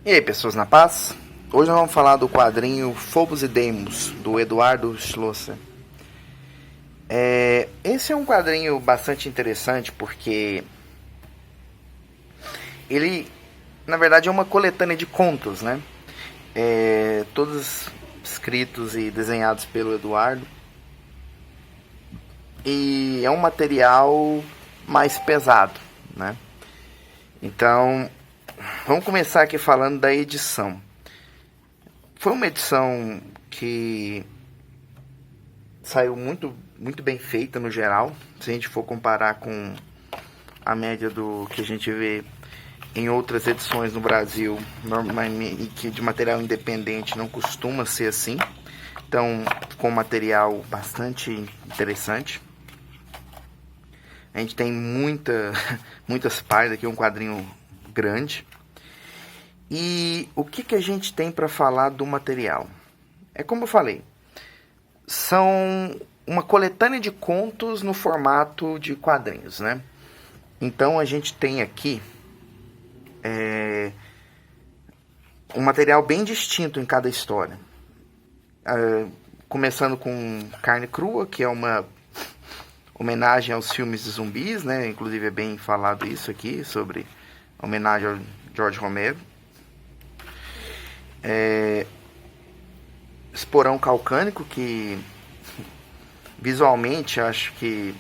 E aí, pessoas na paz? Hoje nós vamos falar do quadrinho Phobos e Deimos, do Eduardo Schlosser. Esse é um quadrinho bastante interessante porque ele, na verdade, é uma coletânea de contos, né? Todos escritos e desenhados pelo Eduardo. E é um material mais pesado, né? Então, vamos começar aqui falando da edição. Foi uma edição que saiu muito bem feita no geral. Se a gente for comparar com a média do que a gente vê em outras edições no Brasil, normalmente que de material independente não costuma ser assim. Então, ficou um material bastante interessante. A gente tem muitas páginas aqui, um quadrinho grande. E o que a gente tem para falar do material? É como eu falei, são uma coletânea de contos no formato de quadrinhos, né? Então a gente tem aqui um material bem distinto em cada história. Começando com Carne Crua, que é uma homenagem aos filmes de zumbis, né? Inclusive é bem falado isso aqui, sobre homenagem ao George Romero. Esporão Calcânico, que visualmente acho que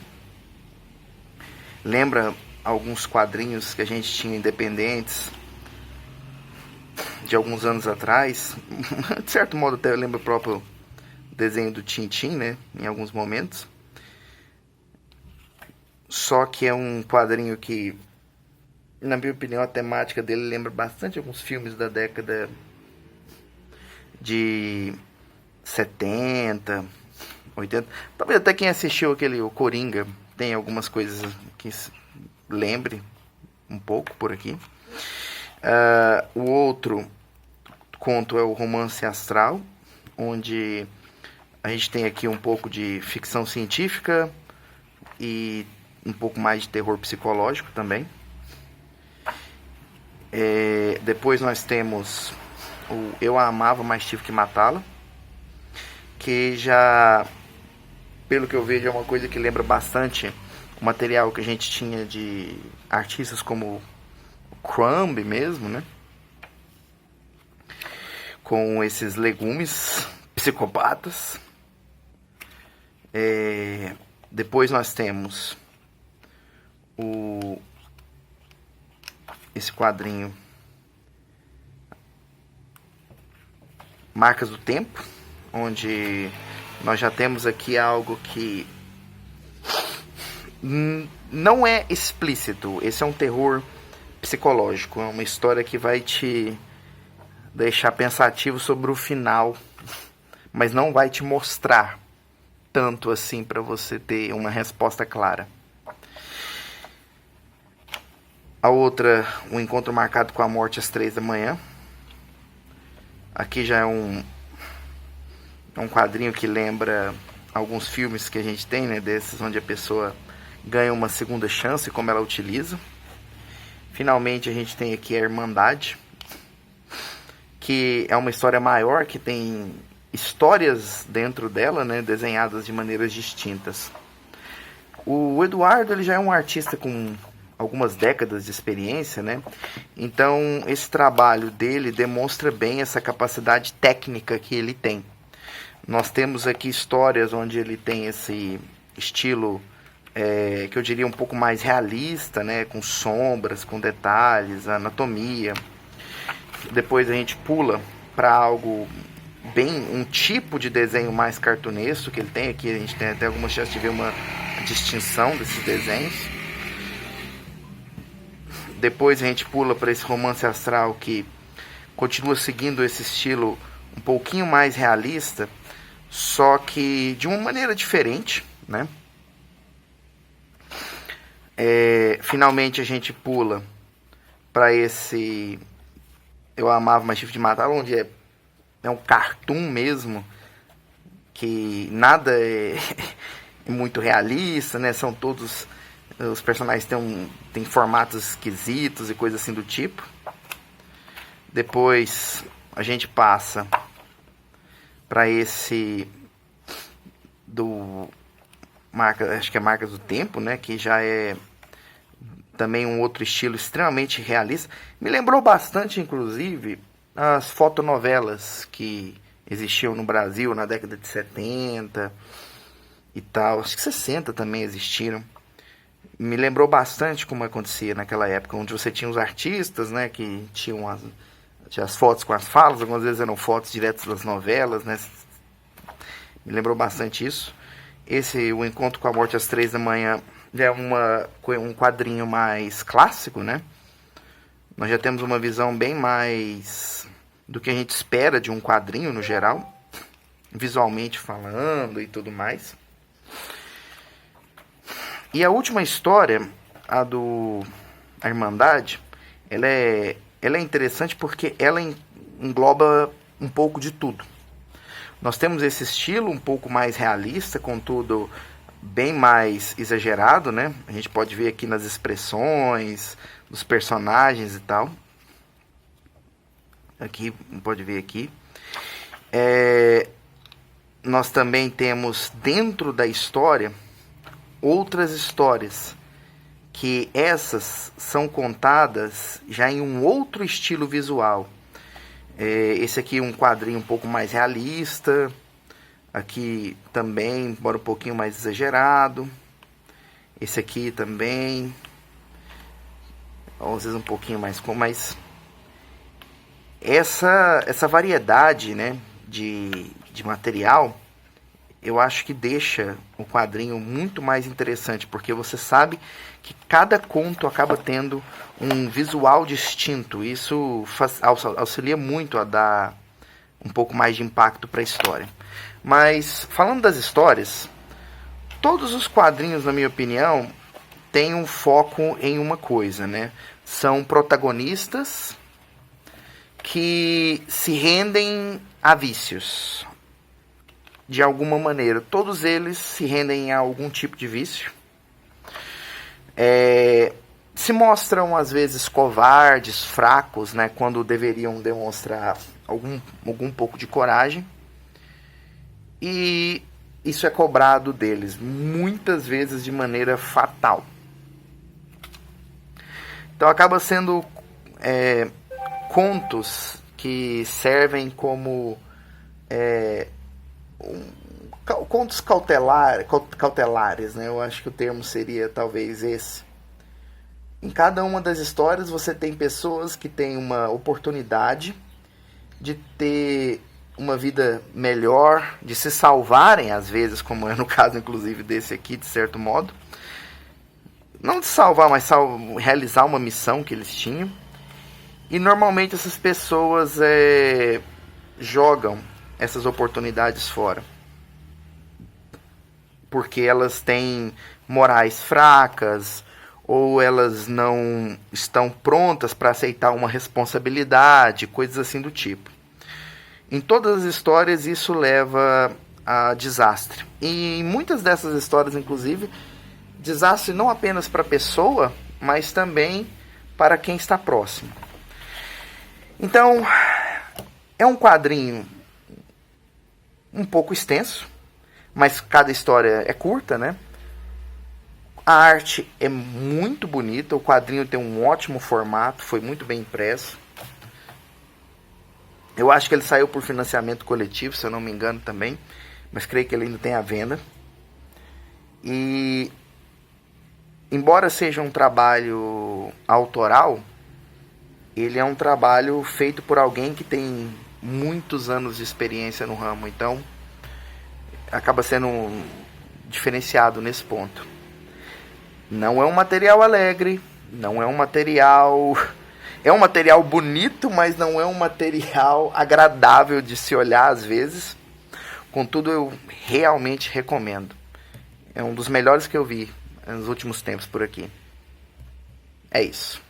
lembra alguns quadrinhos que a gente tinha independentes de alguns anos atrás. De certo modo até lembra o próprio desenho do Tintin, né? Em alguns momentos. Só que é um quadrinho que, na minha opinião, a temática dele lembra bastante alguns filmes da década de 70, 80. Talvez até quem assistiu o Coringa tem algumas coisas que lembre um pouco por aqui. O outro conto é o Romance Astral, onde a gente tem aqui um pouco de ficção científica e um pouco mais de terror psicológico também. Depois nós temos o Eu a Amava, Mas Tive que Matá-la, que já, pelo que eu vejo, é uma coisa que lembra bastante o material que a gente tinha de artistas como o Crumb mesmo, né? Com esses legumes psicopatas. Depois nós temos esse quadrinho Marcas do Tempo, onde nós já temos aqui algo que não é explícito. Esse é um terror psicológico, é uma história que vai te deixar pensativo sobre o final, mas não vai te mostrar tanto assim para você ter uma resposta clara. A outra, Um Encontro Marcado com a Morte às 3 da manhã. Aqui já é um quadrinho que lembra alguns filmes que a gente tem, né, desses onde a pessoa ganha uma segunda chance, como ela utiliza. Finalmente a gente tem aqui a Irmandade, que é uma história maior, que tem histórias dentro dela, né, desenhadas de maneiras distintas. O Eduardo, ele já é um artista com algumas décadas de experiência, né? Então esse trabalho dele demonstra bem essa capacidade técnica que ele tem. Nós temos aqui histórias onde ele tem esse estilo que eu diria um pouco mais realista, né? Com sombras, com detalhes, anatomia. Depois a gente pula para algo bem, um tipo de desenho mais cartunesco que ele tem aqui. A gente tem até alguma chance de ver uma distinção desses desenhos. Depois a gente pula para esse Romance Astral, que continua seguindo esse estilo um pouquinho mais realista, só que de uma maneira diferente, né? Finalmente a gente pula para esse Eu Amava, Mas Tive de Matar, onde é um cartoon mesmo, que nada é muito realista, né? São todos... Os personagens têm formatos esquisitos e coisas assim do tipo. Depois a gente passa para esse do marca, acho que é Marcas do Tempo, né, que já é também um outro estilo extremamente realista. Me lembrou bastante, inclusive, as fotonovelas que existiam no Brasil na década de 70 e tal. Acho que 60 também existiram. Me lembrou bastante como acontecia naquela época, onde você tinha os artistas, né, que tinham as fotos com as falas, algumas vezes eram fotos diretas das novelas, né. Me lembrou bastante isso. O Encontro com a Morte às 3 da manhã já é um quadrinho mais clássico, né? Nós já temos uma visão bem mais do que a gente espera de um quadrinho no geral, visualmente falando e tudo mais. E a última história, a Irmandade, ela é interessante porque ela engloba um pouco de tudo. Nós temos esse estilo um pouco mais realista, contudo bem mais exagerado, né? A gente pode ver aqui nas expressões, dos personagens e tal. Aqui, pode ver aqui. Nós também temos dentro da história outras histórias, que essas são contadas já em um outro estilo visual. Esse aqui é um quadrinho um pouco mais realista. Aqui também, embora um pouquinho mais exagerado. Esse aqui também. Às vezes um pouquinho mais... Mas essa variedade, né, de material, eu acho que deixa o quadrinho muito mais interessante, porque você sabe que cada conto acaba tendo um visual distinto. Isso auxilia muito a dar um pouco mais de impacto para a história. Mas, falando das histórias, todos os quadrinhos, na minha opinião, têm um foco em uma coisa, né? São protagonistas que se rendem a vícios, de alguma maneira. Todos eles se rendem a algum tipo de vício. Se mostram, às vezes, covardes, fracos, né? Quando deveriam demonstrar algum pouco de coragem. E isso é cobrado deles, muitas vezes de maneira fatal. Então acaba sendo contos que servem como contos cautelares, né? Eu acho que o termo seria talvez esse. Em cada uma das histórias você tem pessoas que têm uma oportunidade de ter uma vida melhor, de se salvarem às vezes, como é no caso inclusive desse aqui, de certo modo. Não de salvar, mas realizar uma missão que eles tinham. E normalmente essas pessoas jogam essas oportunidades fora, porque elas têm morais fracas, ou elas não estão prontas para aceitar uma responsabilidade, coisas assim do tipo. Em todas as histórias isso leva a desastre. E em muitas dessas histórias, inclusive, desastre não apenas para a pessoa, mas também para quem está próximo. Então, é um quadrinho um pouco extenso, mas cada história é curta, né? A arte é muito bonita, o quadrinho tem um ótimo formato, foi muito bem impresso. Eu acho que ele saiu por financiamento coletivo, se eu não me engano também, mas creio que ele ainda tem à venda. E, embora seja um trabalho autoral, ele é um trabalho feito por alguém que tem muitos anos de experiência no ramo, então acaba sendo diferenciado nesse ponto. Não é um material alegre, não é um material... É um material bonito, mas não é um material agradável de se olhar às vezes. Contudo, eu realmente recomendo. É um dos melhores que eu vi nos últimos tempos por aqui. É isso.